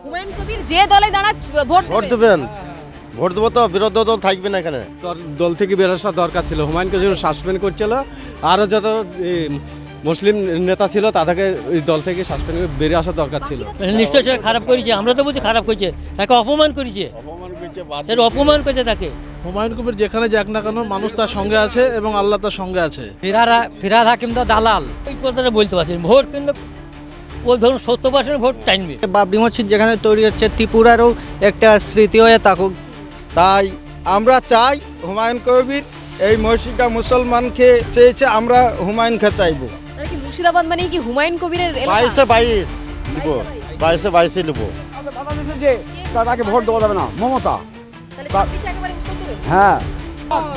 হুমায়ুন কবির যে দলে দাঁড়াক vote vote দেবেন। দেবেন, ভোট দেবো তো, বিরোধী দল থাকবে না এখানে। দল থেকে বের আসা দরকার ছিল। হুমায়ুনকে যেন সাসপেন্ড করছিল, আরও যত মুসলিম নেতা ছিল তাদেরকে ওই দল থেকে সাসপেন্ড করে বেরিয়ে আসা দরকার ছিল। নিশ্চয় সে খারাপ করেছে, আমরা তো বলছি খারাপ করেছে, তাকে অপমান করেছে, সে অপমান করেছে তাকে। হুমায়ুন কবির যেখানে যাক না কেন মানুষ তার সঙ্গে আছে এবং আল্লাহ তার সঙ্গে আছে। ফিরাদ হাকিম তো দালাল, এই কথাটা বলতে পারছি। ভোট কিন্তু ও ধরুন 70% ভোট টানবে। বাবরি মসজিদ যেখানে তৈরি হচ্ছে ত্রিপুরারও একটা স্মৃতি হয়ে থাকুক। তাই আমরা চাই হুমায়ুন কবির এই মসজিদটা মুসলমানকে চেয়েছে, আমরা হুমায়ুনকে চাইবো। তাহলে কি মুর্শিদাবাদ মানে কি হুমায়ুন কবিরের এলাকা? 22-22 লিব, 22-22 লিব। বাধা দিয়েছে যে তাকে ভোট দেওয়া যাবে না, মমতা। তাহলে 26 একেবারে উত্তর দেবেন? হ্যাঁ,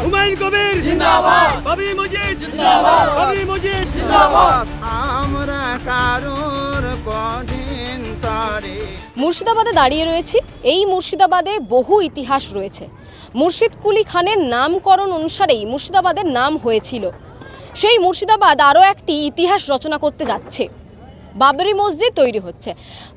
হুমায়ুন কবির জিন্দাবাদ, বাবরি মসজিদ জিন্দাবাদ, বাবরি মসজিদ জিন্দাবাদ। আমরা কারোর কঠিন তরে মুর্শিদাবাদে দাঁড়িয়ে রয়েছি। এই মুর্শিদাবাদে বহু ইতিহাস রয়েছে। মুর্শিদ কুলি খানের নামকরণ অনুসারেই মুর্শিদাবাদের নাম হয়েছিল। সেই মুর্শিদাবাদ আরও একটি ইতিহাস রচনা করতে যাচ্ছে। বাবরি মসজিদ তৈরি হচ্ছে।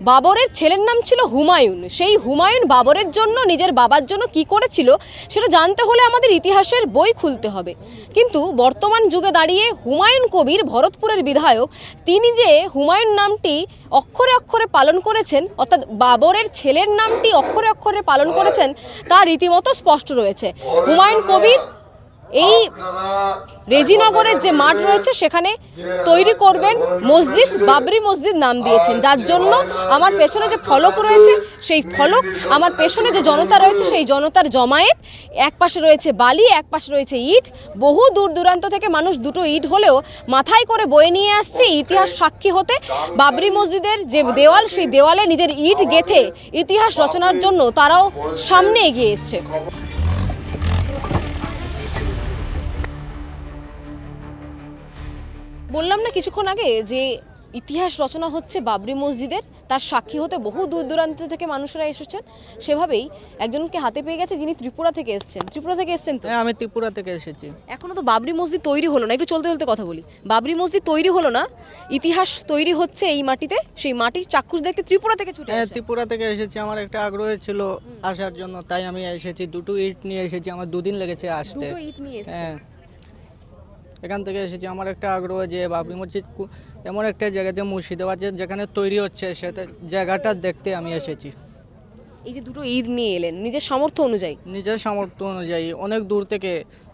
বাবরের ছেলের নাম ছিল হুমায়ুন। সেই হুমায়ুন বাবরের জন্য, নিজের বাবার জন্য কি করেছিল সেটা জানতে হলে আমাদের ইতিহাসের বই খুলতে হবে। কিন্তু বর্তমান যুগে দাঁড়িয়ে হুমায়ুন কবির, ভরতপুরের বিধায়ক, তিনি যে হুমায়ুন নামটি অক্ষরে অক্ষরে পালন করেছেন, অর্থাৎ বাবরের ছেলের নামটি অক্ষরে অক্ষরে পালন করেছেন, তা রীতিমতো স্পষ্ট রয়েছে। হুমায়ুন কবির এই রেজিনগরের যে মাঠ রয়েছে সেখানে তৈরি করবেন মসজিদ, বাবরি মসজিদ নাম দিয়েছেন। যার জন্য আমার পেছনে যে ফলক রয়েছে সেই ফলক, আমার পেছনে যে জনতা রয়েছে সেই জনতার জমায়েত, এক পাশে রয়েছে বালি, এক পাশে রয়েছে ইট। বহু দূর দূরান্ত থেকে মানুষ দুটো ইট হলেও মাথায় করে বয়ে নিয়ে আসছে ইতিহাস সাক্ষী হতে। বাবরি মসজিদের যে দেওয়াল, সেই দেওয়ালে নিজের ইট গেঁথে ইতিহাস রচনার জন্য তারাও সামনে এগিয়ে এসছে। বললাম না কিছুক্ষণ আগে যে ইতিহাস রচনা হচ্ছে বাবরি মসজিদের, তার সাক্ষী হতে বহু দূর দূরান্ত থেকে মানুষরা এসেছেন। সেভাবেই একজনকে হাতে পেয়ে গেছে যিনি ত্রিপুরা থেকে এসেছেন। ত্রিপুরা থেকে এসেছেন তো? হ্যাঁ, আমি ত্রিপুরা থেকে এসেছি। এখনো তো বাবরি মসজিদ তৈরি হলো না। একটু চলতে চলতে কথা বলি। বাবরি মসজিদ তৈরি হলো না, ইতিহাস তৈরি হচ্ছে এই মাটিতে। সেই মাটির চাক্ষুষ দেখতে ত্রিপুরা থেকে ছুটে হ্যাঁ, আসে। ত্রিপুরা থেকে এসেছি, আমার একটা আগ্রহ ছিল আসার জন্য, তাই আমি এসেছি। দুটো ইট নিয়ে এসেছি, আমার 2 দিন লেগেছে আসতে। দুটো ইট নিয়ে এসেছে। হ্যাঁ, এখান থেকে এসেছি। আমার একটা আগ্রহ যে বাবরি মসজিদ এমন একটা জায়গাতে মুর্শিদাবাদে যেখানে তৈরি হচ্ছে, সেটা জায়গাটা দেখতে আমি এসেছি। এই যে দুটো ইট নিয়ে এলেন নিজের সামর্থ্য অনুযায়ী? নিজের সামর্থ্য অনুযায়ী, অনেক দূর থেকে।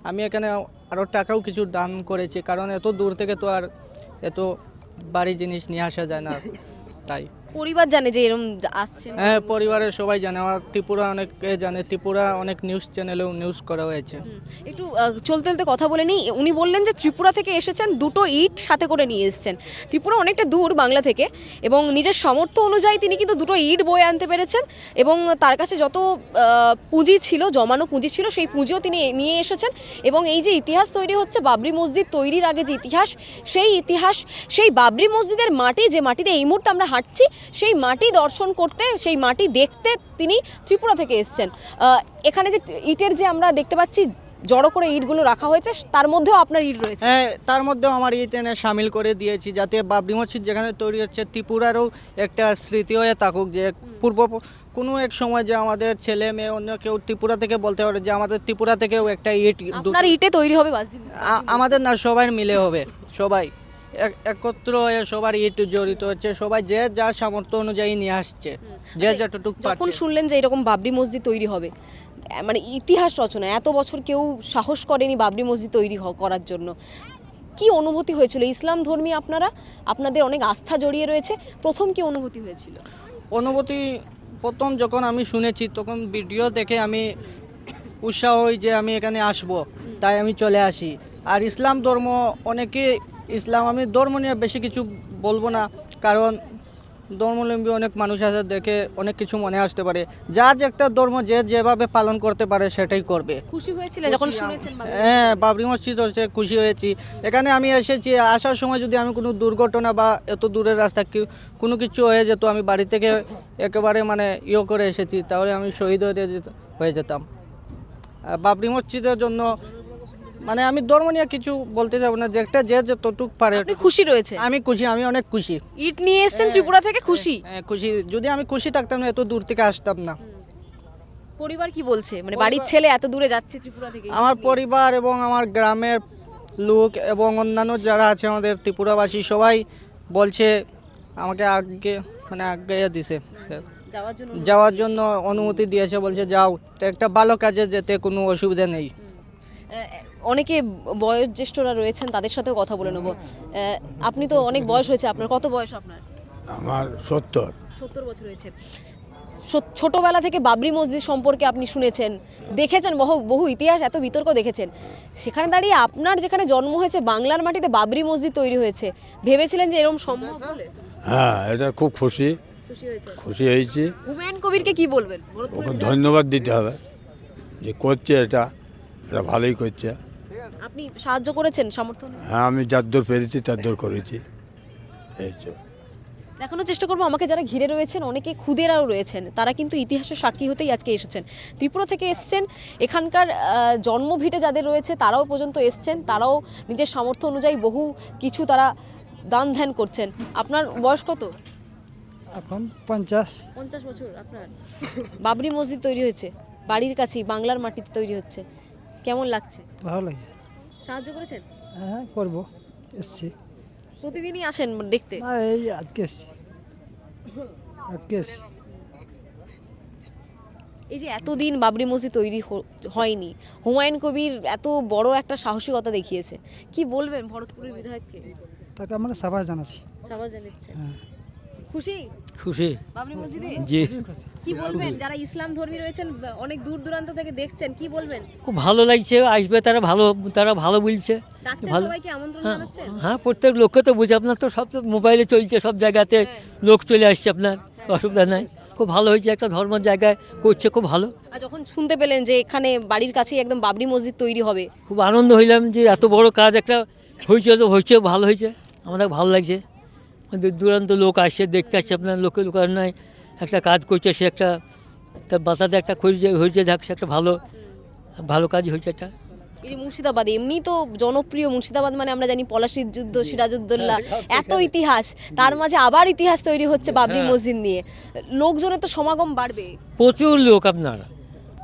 আমি এখানে আরও টাকাও কিছু দান করেছি, কারণ এত দূর থেকে তো আর এত ভারী জিনিস নিয়ে আসা যায় না, তাই। পরিবার জানে যে এরকম আসছে? হ্যাঁ, পরিবারের সবাই জানে, আমার ত্রিপুরা অনেকে জানে, ত্রিপুরা অনেক নিউজ চ্যানেলেও নিউজ করা হয়েছে। একটু চলতে চলতে কথা বলে নিই। উনি বললেন যে ত্রিপুরা থেকে এসেছেন, দুটো ইট সাথে করে নিয়ে এসেছেন। ত্রিপুরা অনেকটা দূর বাংলা থেকে, এবং নিজের সামর্থ্য অনুযায়ী তিনি কিন্তু দুটো ইট বয়ে আনতে পেরেছেন। এবং তার কাছে যত পুঁজি ছিল, জমানো পুঁজি ছিল, সেই পুঁজিও তিনি নিয়ে এসেছেন। এবং এই যে ইতিহাস তৈরি হচ্ছে, বাবরি মসজিদ তৈরির আগে যে ইতিহাস, সেই বাবরি মসজিদের মাটি, যে মাটিতে এই মুহূর্তে আমরা হাঁটছি, সেই মাটি দর্শন করতে, সেই মাটি দেখতে তিনি ত্রিপুরা থেকে এসেছেন। এখানে যে ইটের যে আমরা দেখতে পাচ্ছি জড়ো করে ইটগুলো রাখা হয়েছে, তার মধ্যেও আপনার ইট রয়েছে? হ্যাঁ, তার মধ্যেও আমার ইট এনে সামিল করে দিয়েছি, যাতে বাবরি মসজিদ যেখানে তৈরি হচ্ছে ত্রিপুরারও একটা স্মৃতি হয়ে থাকুক। যে পূর্ব কোনো এক সময় যে আমাদের ছেলে মেয়ে অন্য কেউ ত্রিপুরা থেকে বলতে পারে যে আমাদের ত্রিপুরা থেকেও একটা ইট, আপনার ইটে তৈরি হবে মসজিদ? আমাদের না, সবাই মিলে হবে, সবাই একত্র হয়ে সবার ইট জড়িত হচ্ছে, সবাই যে যার সামর্থ্য অনুযায়ী নিয়ে আসছে, যে যতটুকু যখন পারছে। শুনলেন যে এরকম বাবরি মসজিদ তৈরি হবে, মানে ইতিহাস রচনা, এত বছর কেউ সাহস করেনি বাবরি মসজিদ তৈরি করার জন্য, কি অনুভূতি হয়েছিল? ইসলাম ধর্মী আপনারা, আপনাদের অনেক আস্থা জড়িয়ে রয়েছে, প্রথম কি অনুভূতি হয়েছিল? অনুভূতি প্রথম যখন আমি শুনেছি, তখন ভিডিও দেখে আমি উৎসাহ হই যে আমি এখানে আসব, তাই আমি চলে আসি। আর ইসলাম ধর্ম, অনেকে ইসলাম, আমি ধর্ম নিয়ে বেশি কিছু বলবো না, কারণ ধর্মাবলম্বী অনেক মানুষ আছে, দেখে অনেক কিছু মনে আসতে পারে। যার যে একটা ধর্ম যে যেভাবে পালন করতে পারে সেটাই করবে। খুশি হয়েছিলেন যখন শুনেছেন? হ্যাঁ, বাবরি মসজিদ হচ্ছে, খুশি হয়েছি। এখানে আমি এসেছি, আসার সময় যদি আমি কোনো দুর্ঘটনা বা এত দূরের রাস্তা কোনো কিছু হয়ে যেত, আমি বাড়ি থেকে একেবারে মানে করে এসেছি, তাহলে আমি শহীদ হয়ে যেতাম। বাবরি মসজিদের জন্য মানে আমি ধর্ম নিয়ে কিছু বলতে যাবো না, যে একটা যে যতটুক পারে। আপনি খুশি রয়েছে? আমি খুশি, আমি অনেক খুশি। ইট নিয়ে এসেছেন ত্রিপুরা থেকে, খুশি? হ্যাঁ খুশি, যদি আমি খুশি থাকতাম না এত দূর থেকে আসতাম না। পরিবার কি বলছে, মানে বাড়ির ছেলে এত দূরে যাচ্ছে ত্রিপুরা থেকে? আমার পরিবার এবং আমার গ্রামের লোক এবং অন্যান্য যারা আছে আমাদের ত্রিপুরাবাসী সবাই বলছে আমাকে আগে মানে আগে দিছে, যাওয়ার জন্য অনুমতি দিয়েছে, বলছে যাও, তো একটা ভালো কাজে যেতে কোনো অসুবিধা নেই। অনেকে বয়োজ্যেষ্ঠরা রয়েছেন, তাদের সাথেও কথা বলে নেবো। আপনি তো অনেক বয়স হয়েছে আপনার, কত বয়স আপনার? আমার 70। 70 বছর হয়েছে। ছোটবেলা থেকে বাবরি মসজিদ সম্পর্কে আপনি শুনেছেন, দেখেছেন, বহু ইতিহাস, এত বিতর্ক দেখেছেন। সেখানে দাঁড়িয়ে আপনার যেখানে জন্ম হয়েছে বাংলার মাটিতে বাবরি মসজিদ তৈরি হয়েছে, ভেবেছিলেন যে এরকম সম্ভব বলে? হ্যাঁ, এটা খুব খুশি হয়েছি। হুমায়ুন কবিরকে কি বলবেন? ওকে ধন্যবাদ দিতে হবে যে করছে, এটা ভালোই করছে। আপনি সাহায্য করেছেন, সমর্থন? হ্যাঁ, আমি যাদ্দূর পেরেছি তাদ্দূর করেছি। এই তো দেখানোর চেষ্টা করবো আমাকে যারা ঘিরে রয়েছেন, অনেকে খুদেরাও রয়েছেন, তারা কিন্তু ইতিহাসের সাক্ষী হতেই আজকে এসেছেন, ত্রিপুরা থেকে এসছেন। এখানকার জন্মভিটে যাদের রয়েছে তারাও পর্যন্ত এসছেন, তারাও নিজের সামর্থ্য অনুযায়ী বহু কিছু তারা দান ধ্যান করছেন। আপনার বয়স কত? এখন 50। 50 বছর আপনার। বাবরি মসজিদ তৈরি হয়েছে বাড়ির কাছেই, বাংলার মাটিতে তৈরি হচ্ছে, কেমন লাগছে? ভালো লাগছে। সাহায্য করেছেন? হ্যাঁ করবো, এসছি। প্রতিদিনই আসেন দেখতে? না, এই আজকে এসছি। এই যে এতদিন বাবরি মসজিদ তৈরি হয়নি, হুমায়ুন কবির এত বড় একটা সাহসিকতা দেখিয়েছে, কি বলবেন ভরতপুরের বিধায়ককে? তাকে আমরা সাবাস জানাচ্ছি। সাবাস জানাচ্ছেন। হ্যাঁ। খুশি? খুশি বাবরি মসজিদে? জি। কি বলবেন যারা ইসলাম ধর্মী রয়েছেন, অনেক দূর দূরান্ত থেকে দেখছেন, কি বলবেন? খুব ভালো লাগছে, আসবে তারা ভালো বলছে। ডাকছেন ভালো। সবাইকে, আমন্ত্রণ হ্যাঁ, জানাচ্ছেন? হ্যাঁ, প্রত্যেক লোককে তো বুঝে, আপনার তো সব তো মোবাইলে চলছে, সব জায়গাতে লোক চলে আসছে, আপনার অসুবিধা নাই। খুব ভালো হয়েছে, একটা ধর্মের জায়গায় করছে, খুব ভালো। আর যখন শুনতে পেলেন যে এখানে বাড়ির কাছেই একদম বাবরি মসজিদ তৈরি হবে, খুব আনন্দ হইলাম যে এত বড় কাজ একটা হয়েছে, তো হয়েছে, ভালো হয়েছে, আমাদের ভালো লাগছে। দূর দূরান্ত লোক আসছে, দেখতে আসছে, আপনার লোকের লোক নাই, একটা কাজ করছে, সে একটা তার বাসাতে একটা হয়েছে, থাকছে, একটা ভালো কাজ হয়েছে এটা। এই যে মুর্শিদাবাদ, এমনি তো জনপ্রিয় মুর্শিদাবাদ, মানে আমরা জানি পলাশির যুদ্ধ, সিরাজউদ্দৌলা, এত ইতিহাস, তার মাঝে আবার ইতিহাস তৈরি হচ্ছে বাবরি মসজিদ নিয়ে, লোকজনের তো সমাগম বাড়বে। প্রচুর লোক, আপনারা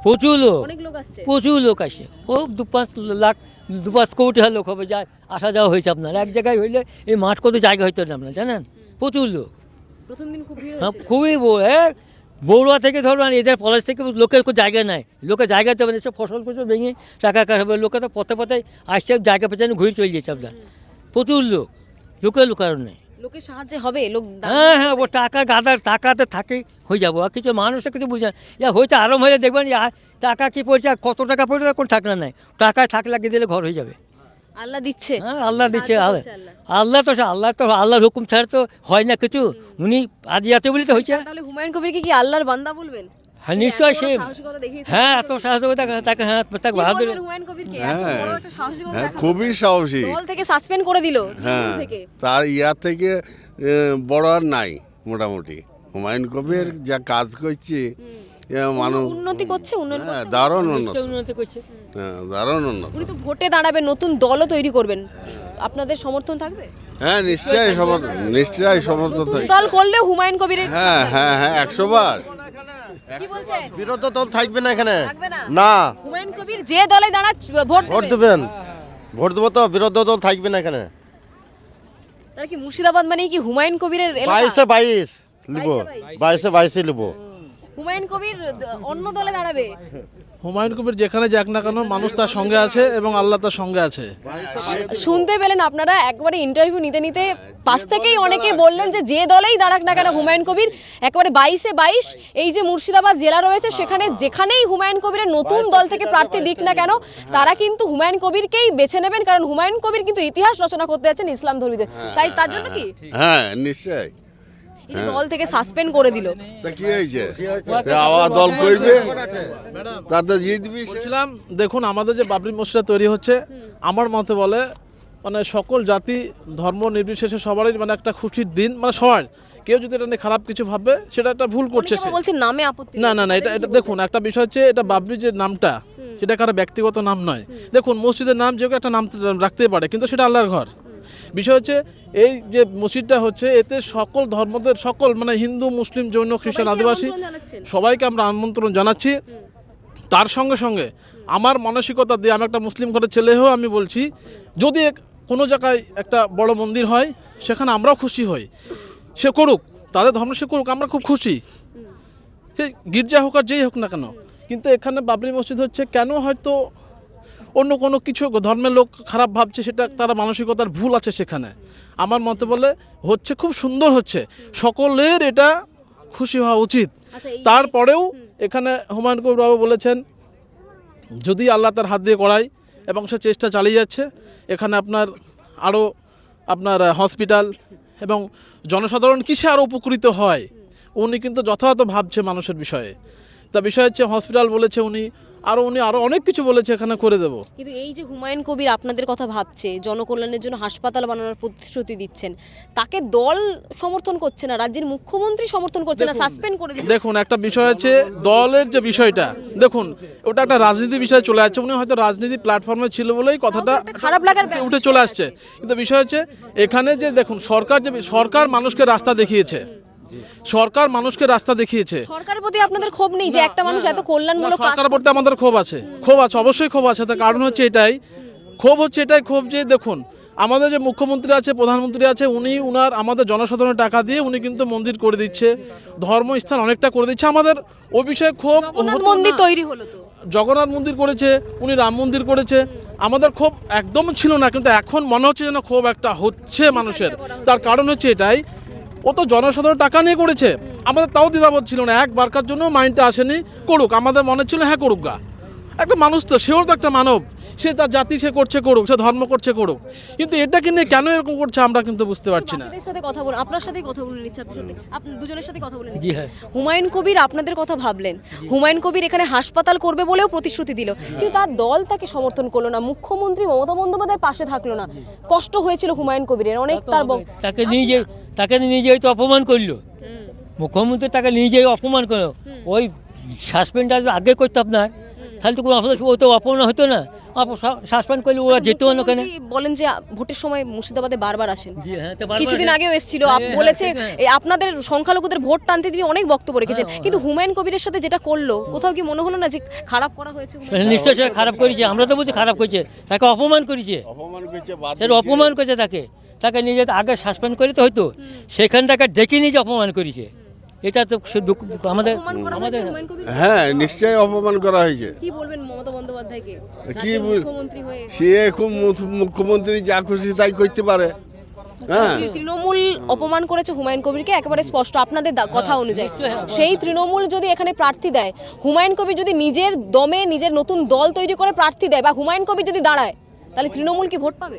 প্রচুর লোক, অনেক লোক আসছে, প্রচুর লোক আসে, ও 2-5 লাখ 2-5 কোটি লোক হবে, যায় আসা যাওয়া হয়েছে আপনার। এক জায়গায় হইলে এই মাঠ কত জায়গা হইতো না আপনার, জানেন, প্রচুর লোক। প্রথম দিন খুব ভিড় হ্যাঁ, হয়েছিল। খুবই বড়ুয়া থেকে ধরুন, এদের পলাশ থেকে লোকের কোনো জায়গা নাই, লোকের জায়গাতে মানে সব ফসল ভেঙে টাকা হবে, লোকে তো পথে আসছে, জায়গা পেছনে ঘুরে চলে যাচ্ছে আপনার, প্রচুর লোকের কারণ নেই। লোকের সাহায্যে হবে, লোক হ্যাঁ, ও টাকা গাদার টাকাতে থাকে হয়ে যাবো, আর কিছু মানুষের কিছু বুঝে না, হয়তো আরাম হয়ে দেখবেন টাকা কি পড়ছে, আর কত টাকা পড়ছে, কোনো থাকলে নাই, টাকায় থাকলে লাগিয়ে দিলে ঘর হয়ে যাবে। আল্লাহ দিচ্ছে। হ্যাঁ, আল্লাহ দিচ্ছে। সাহায্য করছে আল্লাহ তো আল্লাহর হুকুম ছাড়া তো হয় না কিছু, উনি আদি আছে বলে তো হয়েছে। তাহলে হুমায়ুন কবিরকে কি আল্লাহর বান্দা বলবেন? হ্যাঁ, নিশ্চয়ই সে, সাহসিকতা দেখিয়েছে। হ্যাঁ, এত সাহসিকতা তাকে, হ্যাঁ, তাকে কি বাহাদুর। বলবেন হুমায়ুন কবিরকে? এত বড় একটা সাহসিকতা হ্যাঁ, দেখালো। খুবই সাহসী। দল থেকে সাসপেন্ড করে দিল, হ্যাঁ, তৃণমূল থেকে। তার থেকে বড় আর নাই মোটামুটি। হুমায়ুন কবির যা কাজ করছে, মানুষ উন্নতি করছে, উন্নয়ন হ্যাঁ, করছে। দারুণ উন্নত, উন্নতি করছে। হ্যাঁ, দারুণ উন্নত। উনি তো ভোটে দাঁড়াবেন, নতুন দলও তৈরি করবেন, আপনাদের সমর্থন থাকবে? হ্যাঁ, নিশ্চয়ই সমর্থন নতুন থাকবে। দল করলে হুমায়ুন কবিরের হ্যাঁ হ্যাঁ হ্যাঁ, 100 বার। কি বলছেন? বিরোধী দল থাকবে না এখানে। থাকবে না? না, হুমায়ুন কবির যে দলে দাঁড়াক ভোট ভোট দেবেন। দেবেন। ভোট দেবো তো, বিরোধী দল থাকবে না এখানে। তাহলে কি মুর্শিদাবাদ মানে কি হুমায়ুন কবিরের এলাকা? 22 লিবো, 22 লিবো। হুমায়ুন কবির অন্য দলে দাঁড়াবে? হুমায়ুন কবির যেখানে যাক না কেন, মানুষ তার সঙ্গে আছে এবং আল্লাহ তার সঙ্গে আছে। শুনতে পেলেন আপনারা, একবারে ইন্টারভিউ নিতে নিতে পাশ থেকেই অনেকেই বললেন যে যে দলেই দাঁড়াক না কেন হুমায়ুন কবির একেবারে 22 এই যে মুর্শিদাবাদ জেলা রয়েছে, সেখানে যেখানেই হুমায়ুন কবিরের নতুন দল থেকে প্রার্থী দিক না কেন, তারা কিন্তু হুমায়ুন কবিরকেই বেছে নেবেন, কারণ হুমায়ুন কবির কিন্তু ইতিহাস রচনা করতে যাচ্ছেন ইসলাম ধর্মীদের, তাই তার জন্য কি হ্যাঁ, নিশ্চয়ই। এই যে দল থেকে সাসপেন্ড করে দিল, তা কি হয়েছে, আবার দল করবে, তাতে জিতবি। বলছিলাম, দেখুন আমাদের যে বাবরি মসজিদ তৈরি হচ্ছে, আমার মতে বলে মানে সকল জাতি ধর্ম নির্বিশেষে সবারই মানে একটা খুশির দিন, মানে সবার, কেউ যদি এটা নিয়ে খারাপ কিছু ভাববে সেটা একটা ভুল করছে সে। বলছেন নামে আপত্তি না, এটা দেখুন, একটা বিষয় হচ্ছে, এটা বাবরি যে নামটা, সেটা কারো ব্যক্তিগত নাম নয়। দেখুন মসজিদের নাম যে কেউ একটা নাম রাখতেই পারে, কিন্তু সেটা আল্লাহর ঘর। বিষয় হচ্ছে এই যে মসজিদটা হচ্ছে, এতে সকল ধর্মদের সকল মানে হিন্দু, মুসলিম, জৈন, খ্রিস্টান, আদিবাসী সবাইকে আমরা আমন্ত্রণ জানাচ্ছি। তার সঙ্গে সঙ্গে আমার মানসিকতা দিয়ে, আমি একটা মুসলিম ঘরের ছেলে হয়েও আমি বলছি, যদি কোনো জায়গায় একটা বড় মন্দির হয় সেখানে আমরাও খুশি হই, সে করুক, তাদের ধর্ম সে করুক, আমরা খুব খুশি, সে গির্জা হোক আর যেই হোক না কেন। কিন্তু এখানে বাবরি মসজিদ হচ্ছে কেন, হয়তো অন্য কোনো কিছু ধর্মের লোক খারাপ ভাবছে, সেটা তারা মানসিকতার ভুল আছে সেখানে। আমার মতে বলে হচ্ছে খুব সুন্দর হচ্ছে, সকলের এটা খুশি হওয়া উচিত। তারপরেও এখানে হুমায়ুন কবির বাবু বলেছেন যদি আল্লাহ তার হাত দিয়ে করায়, এবং সে চেষ্টা চালিয়ে যাচ্ছে। এখানে আপনার হসপিটাল এবং জনসাধারণ কিসে আরও উপকৃত হয়, উনি কিন্তু যথাযথ ভাবছে মানুষের বিষয়ে। তা বিষয় হচ্ছে হসপিটাল বলেছে উনি আরও অনেক কিছু বলেছে এখানে করে দেব। কিন্তু এই যে হুমায়ুন কবির আপনাদের কথা ভাবছে, জনকল্যাণের জন্য হাসপাতাল বানানোর প্রতিশ্রুতি দিচ্ছেন, তাকে দল সমর্থন করছে না, রাজ্যের মুখ্যমন্ত্রী সমর্থন করছে না, সাসপেন্ড করে দিচ্ছে। দেখুন একটা বিষয় আছে, দলের যে বিষয়টা, দেখুন ওটা একটা রাজনীতি বিষয় চলে আসছে। উনি হয়তো রাজনীতি প্ল্যাটফর্মে ছিল বলেই কথাটা খারাপ লাগার উঠে চলে আসছে। কিন্তু বিষয় হচ্ছে এখানে যে দেখুন সরকার মানুষকে রাস্তা দেখিয়েছে, সরকার মানুষকে রাস্তা দেখিয়েছে। সরকারের প্রতি আপনাদের ক্ষোভ নেই যে একটা মানুষ এত কল্যাণমূলক কাজ? সরকারের প্রতি আমাদের ক্ষোভ আছে, অবশ্যই ক্ষোভ আছে। তার কারণ হচ্ছে এটাই ক্ষোভ যে দেখুন আমাদের যে মুখ্যমন্ত্রী আছে, প্রধানমন্ত্রী আছে, উনার আমাদের জনসাধারণের টাকা দিয়ে উনি কিন্তু মন্দির করে দিচ্ছে, ধর্মস্থান অনেকটা করে দিচ্ছে। আমাদের ওই বিষয়ে ক্ষোভ, মন্দির তৈরি হলো তো, জগন্নাথ মন্দির করেছে, উনি রাম মন্দির করেছে, আমাদের ক্ষোভ একদম ছিল না। কিন্তু এখন মনে হচ্ছে যেন ক্ষোভ একটা হচ্ছে মানুষের। তার কারণ হচ্ছে এটাই, ও তো জনসাধারণ টাকা নিয়ে করেছে, আমাদের তাও দ্বিধাবোধ ছিল না, একবারকার জন্য মাইন্ডটা আসেনি, করুক। আমাদের মনে ছিল হ্যাঁ করুক গা, একটা মানুষ তো, সেও তো একটা মানব, সে তার জাতি সে করছে করুক, সে ধর্ম করছে করুক। কিন্তু এটাকে নিয়ে কেন এরকম করছে আমরা কিন্তু বুঝতে পারছি না। আপনাদের সাথে কথা বলুন, আপনার সাথেই কথা বলে নিচ্ছি, আপনি দুজনের সাথে কথা বলে নিচ্ছি। হুমায়ুন কবির আপনাদের কথা ভাবলেন, হুমায়ুন কবির এখানে হাসপাতাল করবে বলেও প্রতিশ্রুতি দিল, কিন্তু তার দল তাকে সমর্থন করলো না, মুখ্যমন্ত্রী মমতা বন্দ্যোপাধ্যায় পাশে থাকলো না। কষ্ট হয়েছিল হুমায়ুন কবিরের অনেক। তাকে নিজেই তো অপমান করলো মুখ্যমন্ত্রী, তাকে নিজেই অপমান করলো। ওই সাসপেন্ড আগে করতো আপনার, তাহলে তো কোনো ও তো অপমান হতো না, সাসপেন্ড করলে ওরা যেত না কেন? বলেন যে ভোটের সময় মুর্শিদাবাদে বারবার আসেন, কিছুদিন আগেও এসেছিল, বলেছে আপনাদের সংখ্যালঘুদের ভোট টানতে তিনি অনেক বক্তব্য রেখেছেন। কিন্তু হুমায়ুন কবিরের সাথে যেটা করলো, কোথাও কি মনে হলো না যে খারাপ করা হয়েছে? নিশ্চয়ই সেটা খারাপ করেছে, আমরা তো বলছি খারাপ করেছে, তাকে অপমান করেছে, অপমান করেছে তাকে নিজে আগে সাসপেন্ড করে তো হয়তো, সেখান থেকে ডেকে নিয়ে অপমান করেছে। এটা তো আমাদের হ্যাঁ নিশ্চয়ই অপমান করা হয়েছে। কি বলবেন মমতা বন্দ্যোপাধ্যায়কে? কি সে খুব মুখ্যমন্ত্রী যা খুশি তাই করতে পারে। হ্যাঁ, তৃণমূল অপমান করেছে হুমায়ুন কবিরকে একেবারে স্পষ্ট আপনাদের কথা অনুযায়ী। সেই তৃণমূল যদি এখানে প্রার্থী দেয়, হুমায়ুন কবির যদি নিজের দমে নিজের নতুন দল তৈরি করে প্রার্থী দেয়, বা হুমায়ুন কবির যদি দাঁড়ায়, তাহলে তৃণমূল কি ভোট পাবে?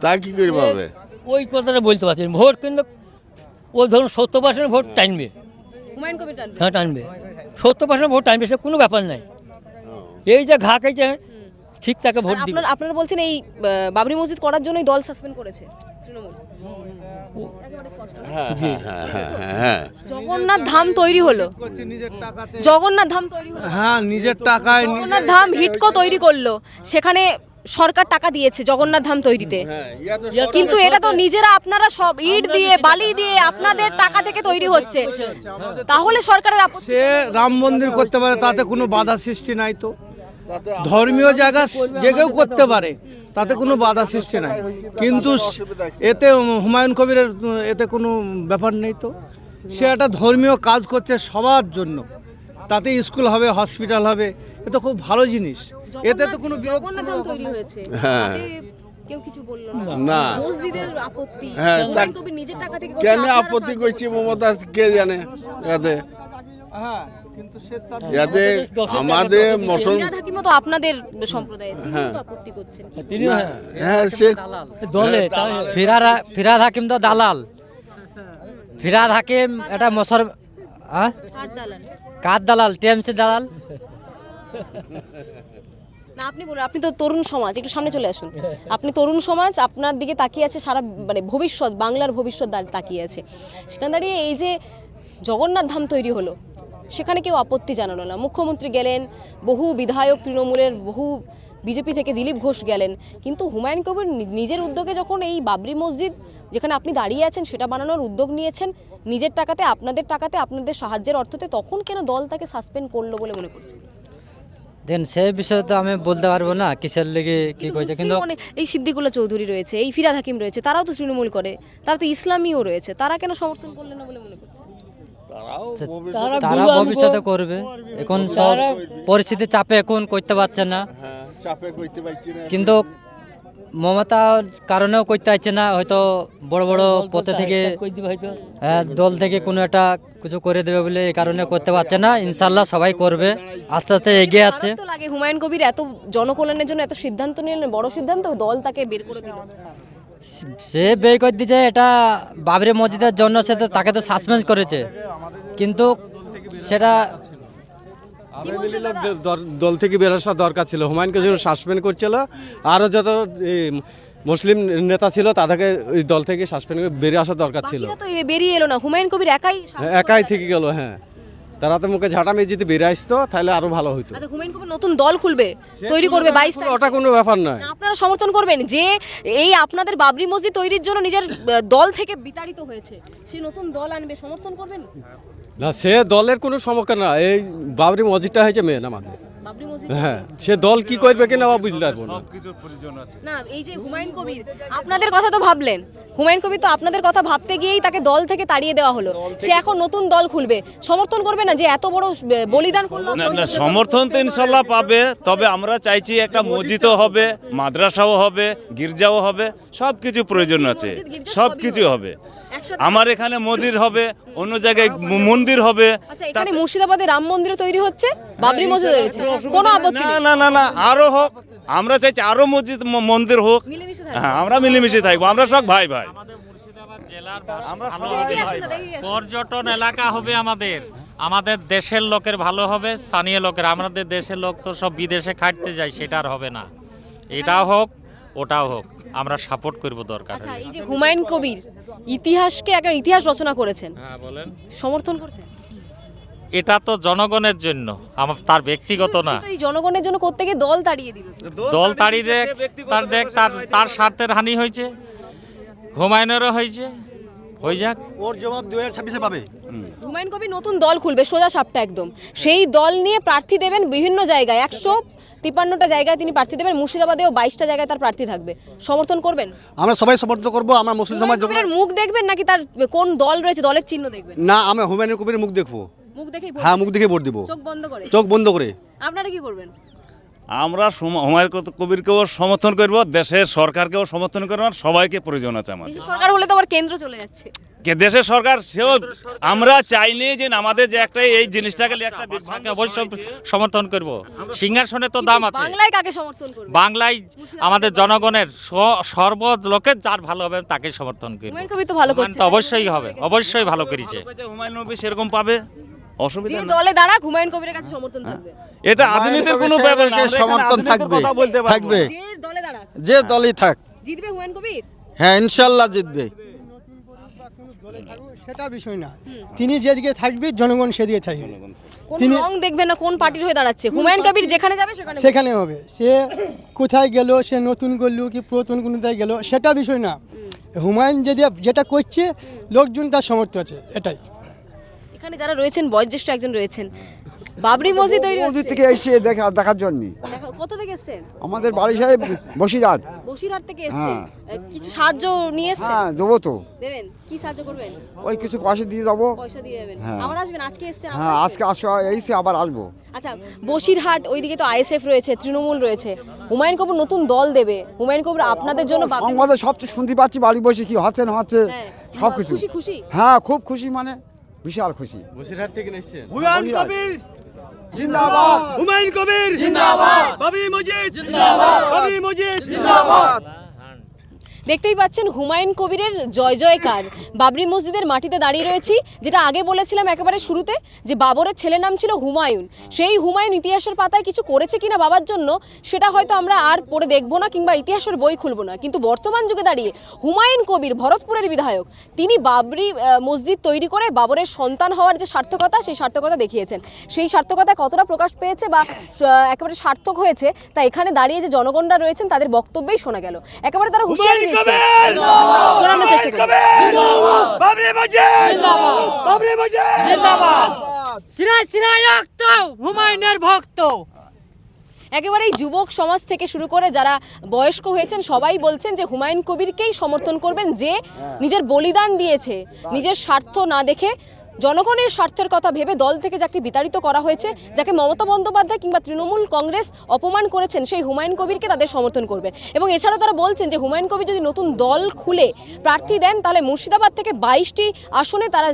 তা কি করে পাবে? ওই কথাটা বলতে পারছেন। ভোট কিন্তু ও ধরুন 70% ভোট টানবে, হুমায়ুন কবির হ্যাঁ টানবে, 70% ভোট টানবে, সে কোনো ব্যাপার নাই। এই যে ঘা খাইছে ঠিক তাকে ভোট দিবে। আপনারা বলছেন এই বাবরি মসজিদ করার জন্যই দল সাসপেন্ড করেছে তৃণমূল? জগন্নাথ ধাম তৈরি হলো, জগন্নাথ ধাম তৈরি হলো, হ্যাঁ নিজের টাকায় জগন্নাথ ধাম হিটকো তৈরি করলো, সেখানে সরকার টাকা দিয়েছে জগন্নাথ ধাম তৈরিতে, কিন্তু এটা তো নিজেরা আপনারা সব ইট দিয়ে বালি দিয়ে আপনাদের টাকা থেকে তৈরি হচ্ছে, তাহলে সরকারের সে রাম মন্দির করতে পারে, তাতে কোনো বাধা সৃষ্টি নাই। তো ধর্মীয় জায়গা যে কেউ করতে পারে, তাতে কোনো বাধা সৃষ্টি নাই। কিন্তু এতে হুমায়ুন কবিরের এতে কোনো ব্যাপার নেই। তো সে একটা ধর্মীয় কাজ করছে সবার জন্য, তাতে স্কুল হবে, হসপিটাল হবে, এ তো খুব ভালো জিনিস। এতে তো কোনো জগন্নাথ ধাম তৈরি হয়েছে, হ্যাঁ কেউ কিছু বললো না। মসজিদের আপত্তি, হ্যাঁ, হুমায়ুন কবির নিজের টাকা থেকে কেন আপত্তি করছি মমতা কে জানে? এতে যাতে আমাদের হাকিমও তো আপনাদের সম্প্রদায়ের, তিনি তো আপত্তি করছেন। হ্যাঁ সে দলে ফিরাদ হাকিম তো দালাল, ফিরাদ হাকিম এটা মশর কার দালাল, টিএমসি দালাল। না আপনি বলুন, আপনি তো তরুণ সমাজ, একটু সামনে চলে আসুন। আপনি তরুণ সমাজ, আপনার দিকে তাকিয়ে আছে সারা, মানে ভবিষ্যৎ, বাংলার ভবিষ্যৎ তাকিয়ে আছে। সেখানে দাঁড়িয়ে এই যে জগন্নাথ ধাম তৈরি হলো, সেখানে কেউ আপত্তি জানালো না, মুখ্যমন্ত্রী গেলেন, বহু বিধায়ক তৃণমূলের, বহু বিজেপি থেকে দিলীপ ঘোষ গেলেন, কিন্তু হুমায়ুন কবির নিজের উদ্যোগে যখন এই বাবরি মসজিদ যেখানে আপনি দাঁড়িয়ে আছেন সেটা বানানোর উদ্যোগ নিয়েছেন নিজের টাকাতে, আপনাদের সাহায্যের অর্থতে, তখন কেন দল তাকে সাসপেন্ড করলো বলে মনে করছেন? দেন সেই বিষয়ে তো আমি বলতে পারবো না কিসের লেগে কি করেছে, কিন্তু এই সিদ্দিকুল্লাহ চৌধুরী রয়েছে, এই ফিরহাদ হাকিম রয়েছে, তারাও তো তৃণমূল করে, তারা তো ইসলামীও রয়েছে, তারা কেন সমর্থন করলেন না বলে মনে করছেন? তারা ভবিষ্যতে করবে, এখন সব পরিস্থিতি চাপে এখন করতে পারছে না, কিন্তু মমতার কারণেও করতে পারছে না, হয়তো বড় বড় পথে থেকে দল থেকে কোনো একটা কিছু করে দেবে বলে এই কারণে করতে পারছে না। ইনশাল্লাহ সবাই করবে, আস্তে আস্তে এগিয়ে আছে। খারাপ তো লাগে হুমায়ুন কবির এত জনকল্যাণের জন্য এত সিদ্ধান্ত নিলেন, বড় সিদ্ধান্ত, দল তাকে বের করে দিল। সে বের করে দিয়েছে, এটা বাবরি মসজিদের জন্য সে তো তাকে তো সাসপেন্ড করেছে, কিন্তু সেটা দল থেকে বের আসা দরকার ছিল। হুমায়ুনকে যখন সাসপেন্ড করছিল, আরও যত মুসলিম নেতা ছিল তাদেরকে ওই দল থেকে সাসপেন্ড করে বেরিয়ে আসা দরকার ছিল। বাকিরা তো বেরিয়ে এলো না, হুমায়ুন কবির একাই থেকে গেল। হ্যাঁ, তারা তো মুখে ঝাঁটা মেয়ে যদি বেরিয়ে আসতো তাহলে আরো ভালো হতো। আচ্ছা, হুমায়ুন কবির নতুন দল খুলবে, তৈরি করবে 22 তারিখ, ওটা কোনো ব্যাপার নয়। আপনারা সমর্থন করবেন যে এই আপনাদের বাবরি মসজিদ তৈরির জন্য নিজের দল থেকে বিতাড়িত হয়েছে, সে নতুন দল আনবে, সমর্থন করবেন? না, সে দলের কোনো সমস্যা না, এই বাবরি মসজিদটা হয়েছে মেন আমাদের। বাবরি মসজিদ, হ্যাঁ, সে দল কি করবে কিনা বুঝতে পারবো না। না, এই যে হুমায়ুন কবির আপনাদের কথা তো ভাবলেন, হুমায়ুন কবির তো আপনাদের কথা ভাবতে গিয়েই তাকে দল থেকে তাড়িয়ে দেওয়া হলো, সে এখন নতুন দল খুলবে, সমর্থন করবে না যে এত বড় বলিদান করলো? না, সমর্থন তো ইনশাল্লাহ পাবে, তবে আমরা চাইছি একটা মসজিদও হবে, মাদ্রাসাও হবে, গির্জাও হবে, সব কিছু প্রয়োজন আছে, সব কিছু হবে। আমার এখানে মন্দির হবে, অন্য জায়গায় মন্দির হবে। আচ্ছা, এখানে মুর্শিদাবাদে রাম মন্দির তৈরি হচ্ছে, বাবরি মসজিদ হয়েছে, কোনো আপত্তি নেই? না না না, আরো হোক, আমরা চাইছি আরো মসজিদ মন্দির হোক। হ্যাঁ, আমরা মিলেমিশে থাকবো, আমরা সব ভাই ভাই। পর্যটন এলাকা হবে আমাদের দেশের লোকের ভালো হবে, স্থানীয় লোকের। আমাদের দেশের লোক তো সব বিদেশে খাটতে যায়, সেটা আর হবে না। এটাও হোক, ওটাও হোক, আমরা সাপোর্ট করব দরকার। আচ্ছা, এই যে হুমায়ুন কবির ইতিহাসকে একটা ইতিহাস রচনা করেছেন, হ্যাঁ বলেন, সমর্থন করছেন? এটা তো জনগণের জন্য, আমার তার ব্যক্তিগত না। এই জনগণের জন্য করতে গিয়ে দল তাড়িয়ে দিল, দল তাড়িয়ে তার স্বার্থের হানি হয়েছে, হুমায়ুনেরও হয়েছে, হয়ে যাক, ওর জবাব 2026-এ পাবে। হুমায়ুন কবির নতুন দল খুলবে, সোজা সাপটা একদম, সেই দল নিয়ে প্রার্থী দেবেন বিভিন্ন জায়গায়, 153টা জায়গায় তিনি প্রার্থী দেবেন, মুর্শিদাবাদেও 22টা জায়গায় তার প্রার্থী থাকবে, সমর্থন করবেন? আমরা সবাই সমর্থন করবো। আমরা মুসলিম সমাজ মুখ দেখবেন নাকি তার কোন দল রয়েছে দলের চিহ্ন দেখবেন? না, আমরা হুমায়ুন কবিরের মুখ দেখবো, মুখ দেখেই ভোট? হ্যাঁ, মুখ দেখে ভোট দিব, চোখ বন্ধ করে? চোখ বন্ধ করে। আপনারা কি করবেন? আমরা হুমায়ুন কবিরকেও সমর্থন করব, দেশের সরকারকেও সমর্থন করব, সবাইকে প্রয়োজন আছে আমাদের। দেশের সরকার হলে তো আবার কেন্দ্র চলে যাচ্ছে। দেশের সরকার সেও আমরা চাইনি যে আমাদের যে একটা এই জিনিসটাকে একটা অবশ্যই সমর্থন করব। সিংহাসনে তো দাম আছে। বাংলায় কাকে সমর্থন করবে? বাংলায় আমাদের জনগণের সর্ব লোকের যার ভালো হবে তাকে সমর্থন করব। হুমায়ুন কবির তো ভালো করছে, অবশ্যই হবে, অবশ্যই ভালো করেছে। হুমায়ুন কবির সেরকম পাবে, অসুবিধা যে নেই। দলে দাঁড়াক হুমায়ুন কবিরের কাছে সমর্থন থাকবে, এটা রাজনীতির কোনো ব্যাপার না, সমর্থন থাকবে, থাকবে, যে দলে দাঁড়াক, যে দলই থাক। জিতবে হুমায়ুন কবির? হ্যাঁ, ইনশাল্লাহ জিতবে। সেটা বিষয় না, তিনি যেদিকে থাকবে জনগণ সেদিকে থাকবে, কোন রং দেখবেন না, কোন পার্টির হয়ে দাঁড়াচ্ছে, হুমায়ুন কবির যেখানে যাবে সেখানে হবে। সে কোথায় গেল, সে নতুন করলো কি পুরাতন কোথায় গেল সেটা বিষয় না, হুমায়ুন যেটা করছে লোকজন তার সমর্থ আছে, এটাই। এখানে যারা রয়েছেন, বয়োজ্যেষ্ঠ একজন রয়েছেন, বাবরি মসজিদ তৈরি হচ্ছে, থেকে এসে দেখার জন্য। কোথা থেকে এসেছেন? আমাদের বাড়ি সাহেব বসিরহাট। বসিরহাট থেকে এসেছেন, কিছু সাহায্য নিয়ে এসেছেন? হ্যাঁ, দেবো তো। দেবেন? কি সাহায্য করবেন? ওই কিছু পয়সা দিয়ে যাবো। পয়সা দিয়ে যাবেন? হ্যাঁ। আবার আসবেন? আজকে এসেছেন? হ্যাঁ, আজকে আসবো, এইসে আবার আসবো। আচ্ছা, বসিরহাট ওইদিকে তো আইএসএফ রয়েছে, তৃণমূল রয়েছে, হুমায়ুন কবির নতুন দল দেবে, হুমায়ুন কবির আপনাদের জন্য আমাদের সবচেয়ে শুনতে পাচ্ছি বাড়ি বসে কি হচ্ছে না হচ্ছে, সব কিছু। খুশি খুশি? হ্যাঁ, খুব খুশি, মানে বিশাল খুশি। বসিরহাট থেকে এসেছেন। হুমায়ুন কবির জিন্দাবাদ, হুমায়ুন কবির জিন্দাবাদ, বাবরি মসজিদ জিন্দাবাদ, বাবরি মসজিদ জিন্দাবাদ। দেখতেই পাচ্ছেন হুমায়ুন কবিরের জয় জয়কার। বাবরি মসজিদের মাটিতে দাঁড়িয়ে রয়েছি, যেটা আগে বলেছিলাম একেবারে শুরুতে যে বাবরের ছেলের নাম ছিল হুমায়ুন। সেই হুমায়ুন ইতিহাসের পাতায় কিছু করেছে কিনা বাবার জন্য সেটা হয়তো আমরা আর পড়ে দেখবো না কিংবা ইতিহাসের বই খুলবো না, কিন্তু বর্তমান যুগে দাঁড়িয়ে হুমায়ুন কবির ভরতপুরের বিধায়ক, তিনি বাবরি মসজিদ তৈরি করে বাবরের সন্তান হওয়ার যে সার্থকতা, সেই সার্থকতা দেখিয়েছেন। সেই সার্থকতা কতটা প্রকাশ পেয়েছে বা একেবারে সার্থক হয়েছে তা এখানে দাঁড়িয়ে যে জনগণরা রয়েছেন তাদের বক্তব্যেই শোনা গেল। একেবারে তারা হুঁশিয়ারি দিচ্ছে, শোনানোর চেষ্টা করব। হুমায়ুনের ভক্ত। একেবারে এই যুবক সমাজ থেকে শুরু করে যারা বয়স্ক হয়েছেন সবাই বলছেন যে হুমায়ুন কবিরকেই সমর্থন করবেন, যে নিজের বলিদান দিয়েছে, নিজের স্বার্থ না দেখে জনগণের স্বার্থের কথা ভেবে দল থেকে যাকে বিতাড়িত করা হয়েছে, যাকে মমতা বন্দ্যোপাধ্যায় কিংবা তৃণমূল কংগ্রেস অপমান করেছেন, সেই হুমায়ুন কবিরকে তাদের সমর্থন করবেন। এবং এছাড়া তারা বলছেন যে হুমায়ুন কবির যদি নতুন দল খুলে প্রার্থী দেন তাহলে মুর্শিদাবাদ থেকে 22টি আসনে তারা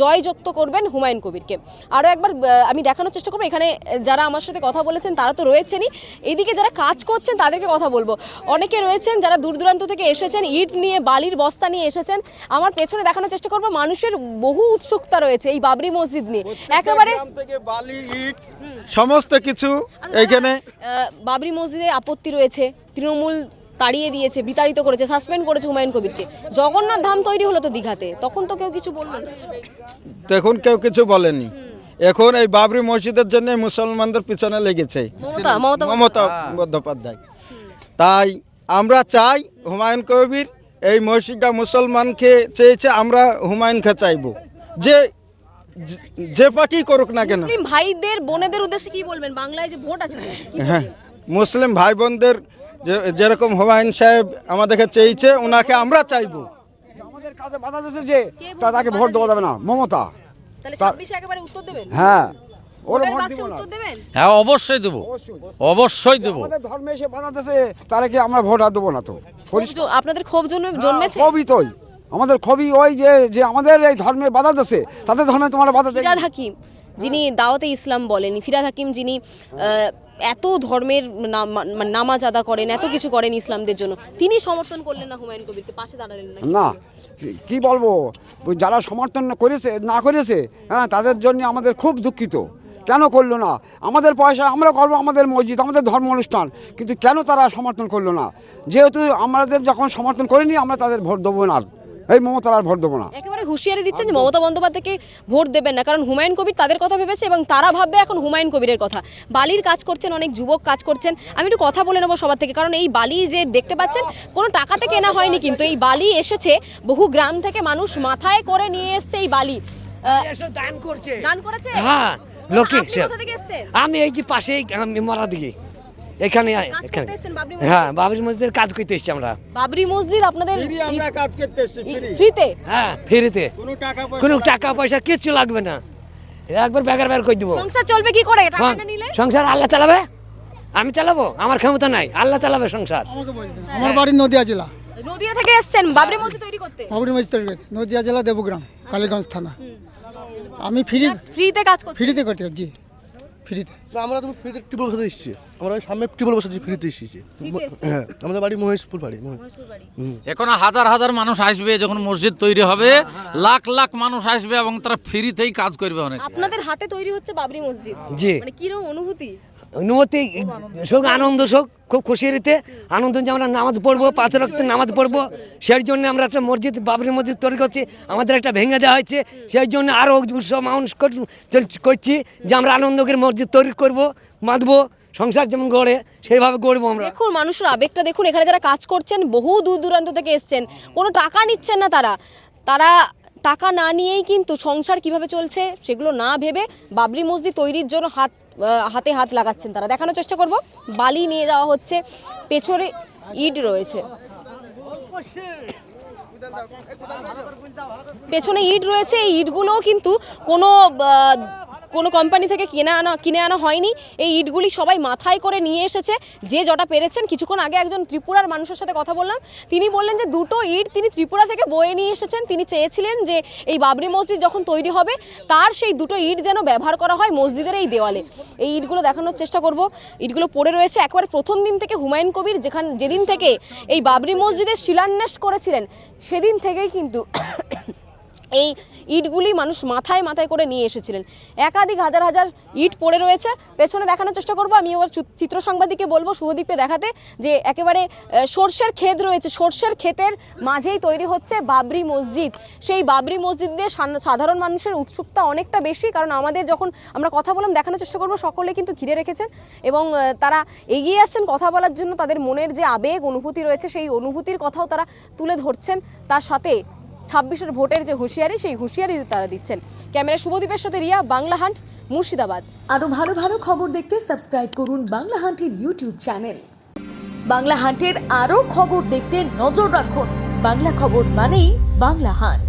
জয়যুক্ত করবেন হুমায়ুন কবিরকে। আরও একবার আমি দেখানোর চেষ্টা করবো, এখানে যারা আমার সাথে কথা বলেছেন তারা তো রয়েছেনই, এদিকে যারা কাজ করছেন তাদেরকে কথা বলবো। অনেকে রয়েছেন যারা দূর দূরান্ত থেকে এসেছেন, ইট নিয়ে, বালির বস্তা নিয়ে এসেছেন। আমার পেছনে দেখানোর চেষ্টা করবো, মানুষের বহু উৎসুকতা রয়েছে এই বাবরি মসজিদ নিয়ে। একেবারে বালি, ইট সমস্ত কিছু এইখানে। বাবরি মসজিদে আপত্তি রয়েছে, তৃণমূল তাড়িয়ে দিয়েছে, বিতাড়িত করেছে, সাসপেন্ড করেছে হুমায়ুন কবিরকে। জগন্নাথ ধাম তৈরি হলো তো দীঘাতে, তখন তো কেউ কিছু বললো না। দেখুন কেউ কিছু বলেনি। এখন এই বাবরি মসজিদের জন্য মুসলমানদের পিছনে লেগেছে মমতা বন্দ্যোপাধ্যায়। তাই আমরা চাই হুমায়ুন কবির এই মসজিদটা মুসলমানকে চেয়েছে, আমরা হুমায়ুনকে চাইব, যে পার্টি করুক না কেন। মুসলিম ভাইদের বোনেদের উদ্দেশ্যে কি বলবেন? বাংলায় যে ভোট আছে, হ্যাঁ, মুসলিম ভাই বোনদের যেরকম হুমায়ুন সাহেব আমাদেরকে চেয়েছে, ওনাকে আমরা চাইবো। আমাদের কাছে বাধা দিয়েছে যে তাকে ভোট দেওয়া যাবে না, মমতা। তাহলে 26 একেবারে উত্তর দেবেন? হ্যাঁ, ওর বাক্সে উত্তর দেবেন? হ্যাঁ, অবশ্যই দেবো, অবশ্যই দেবো। আমাদের ধর্মে এসে বাধা দিয়েছে, তারা কি আমরা ভোট আর দেবো না? তো আপনাদের ক্ষোভ জন্মেছে? ক্ষোভই তোই আমাদের, ক্ষোভই ওই যে আমাদের এই ধর্মে বাধা দিয়েছে, তাদের ধর্মে তোমার বাধা দেয়। ফিরহাদ হাকিম যিনি দাওয়াতে ইসলাম বলেন, ফিরহাদ হাকিম যিনি এত ধর্মের নামাজ আদা করেন, এত কিছু করেন ইসলামদের জন্য, তিনি সমর্থন করলেন না হুমায়ুন কবিরকে, পাশে দাঁড়ালেন না? না, কি বলবো, যারা সমর্থন করেছে না করেছে, হ্যাঁ, তাদের জন্য আমাদের খুব দুঃখিত। কেন করলো না? আমাদের পয়সা আমরা করবো, আমাদের মসজিদ, আমাদের ধর্ম অনুষ্ঠান, কিন্তু কেন তারা সমর্থন করলো না? যেহেতু আমাদের যখন সমর্থন করিনি, আমরা তাদের ভোট দেবো না, এই মমতার আর ভোট দেবো না। একেবারে হুঁশিয়ারি দিচ্ছেন যে মমতা বন্দ্যোপাধ্যায়কে ভোট দেবেন না, কারণ হুমায়ুন কবির তাদের কথা ভেবেছে এবং তারা ভাববে এখন হুমায়ুন কবিরের কথা। বালির কাজ করছেন, অনেক যুবক কাজ করছেন। আমি একটু কথা বলে নেবো সবার থেকে, কারণ এই বালি যে দেখতে পাচ্ছেন কোনো টাকাতে কেনা হয়নি, কিন্তু এই বালি এসেছে বহু গ্রাম থেকে, মানুষ মাথায় করে নিয়ে এসছে এই বালি। দান করছে, দান করেছে। হ্যাঁ, লোকে। কোথা থেকে এসেছেন? আমি এই যে পাশেই মরা দিকে এখানে, হ্যাঁ, বাবরি মসজিদের কাজ করতে এসেছি আমরা। বাবরি মসজিদ আপনাদের কাজ করতে এসেছি ফ্রিতে? হ্যাঁ, ফ্রিতে, কোনো টাকা পয়সা কিচ্ছু লাগবে না, একবার বেগার করে দেবো। সংসার চলবে কি করে টাকা নিলে? সংসার আল্লাহ চালাবে, আমি চালাবো, আমার ক্ষমতা নাই, আল্লাহ চালাবে সংসার। আমার বাড়ি নদিয়া জেলা। নদিয়া থেকে এসেছেন বাবরি মসজিদ তৈরি করতে? বাবরি মসজিদ তৈরি করতে নদিয়া জেলা দেবগ্রাম, কালীগঞ্জ থানা। আমি ফ্রিতে কাজ করতে? ফ্রিতে করতে, জি ফ্রিতে। আমরা তো ফ্রিতে টিউবওয়েল বসাতে এসেছি, আমরা সামনে টিউবওয়েল বসাচ্ছি, ফ্রিতে এসেছি। হ্যাঁ, আমাদের বাড়ি মহেশপুর বাড়ি। এখন হাজার হাজার মানুষ আসবে, যখন মসজিদ তৈরি হবে লাখ লাখ মানুষ আসবে এবং তারা ফ্রিতেই কাজ করবে। অনেক আপনাদের হাতে তৈরি হচ্ছে বাবরি মসজিদ, জি। মানে কিরকম অনুভূতি? অনুমতি শোক, আনন্দ শোক, খুব খুশির এতে আনন্দ যে আমরা নামাজ পড়বো, 5 ওয়াক্ত নামাজ পড়বো, সেই জন্য আমরা একটা মসজিদ, বাবরি মসজিদ তৈরি করছি। আমাদের একটা ভেঙে দেওয়া হয়েছে, সেই জন্য আরও উৎসব মানুষ করছি যে আমরা আনন্দ করে মসজিদ তৈরি করবো, বাঁধবো, সংসার যেমন গড়ে সেইভাবে গড়বো আমরা। দেখুন মানুষের আবেগটা দেখুন, এখানে যারা কাজ করছেন বহু দূর দূরান্ত থেকে এসছেন, কোনো টাকা নিচ্ছেন না, তারা টাকা না নিয়েই কিন্তু সংসার কিভাবে চলছে সেগুলো না ভেবে বাবরি মসজিদ তৈরির জন্য হাতে হাত লাগাচ্ছেন তারা। দেখানোর চেষ্টা করব, বালি নিয়ে যাওয়া হচ্ছে, পেছনে ইট রয়েছে, পেছনে ইট রয়েছে। এই ইটগুলোও কিন্তু কোনো কোনো কোম্পানি থেকে কিনে আনা হয়নি। এই ইটগুলি সবাই মাথায় করে নিয়ে এসেছে, যে যটা পেরেছেন। কিছুক্ষণ আগে একজন ত্রিপুরার মানুষের সাথে কথা বললাম, তিনি বললেন যে দুটো ইট তিনি ত্রিপুরা থেকে বয়ে নিয়ে এসেছেন। তিনি চেয়েছিলেন যে এই বাবরি মসজিদ যখন তৈরি হবে তার সেই দুটো ইট যেন ব্যবহার করা হয় মসজিদের এই দেওয়ালে। এই ইটগুলো দেখানোর চেষ্টা করব। ইটগুলো পড়ে রয়েছে একেবারে প্রথম দিন থেকে। হুমায়ুন কবির যেদিন থেকে এই বাবরি মসজিদের শিলান্যাস করেছিলেন সেদিন থেকেই কিন্তু এই ইটগুলি মানুষ মাথায় মাথায় করে নিয়ে এসেছিলেন। একাধিক হাজার হাজার ইট পড়ে রয়েছে। পেছনে দেখানোর চেষ্টা করব। আমি ওর চিত্র সাংবাদিককে বলবো শুভদীপকে দেখাতে যে একেবারে সর্ষের ক্ষেত রয়েছে, সর্ষের ক্ষেতের মাঝেই তৈরি হচ্ছে বাবরি মসজিদ। সেই বাবরি মসজিদ দিয়ে সাধারণ মানুষের উৎসুকতা অনেকটা বেশি, কারণ আমাদের যখন আমরা কথা বললাম দেখানোর চেষ্টা করব, সকলে কিন্তু ঘিরে রেখেছেন এবং তারা এগিয়ে আসছেন কথা বলার জন্য। তাদের মনের যে আবেগ অনুভূতি রয়েছে সেই অনুভূতির কথাও তারা তুলে ধরছেন, তার সাথে 26-এর ভোটের যে হুঁশিয়ারি সেই হুঁশিয়ারি তারা দিচ্ছেন। ক্যামেরা শুভদীপের সাথে রিয়া, বাংলা হান্ট, মুর্শিদাবাদ। আরও ভালো ভালো খবর দেখতে সাবস্ক্রাইব করুন বাংলা হান্টের ইউটিউব চ্যানেল। বাংলা হান্টের আরও খবর দেখতে নজর রাখুন। বাংলা খবর মানেই বাংলা হান্ট।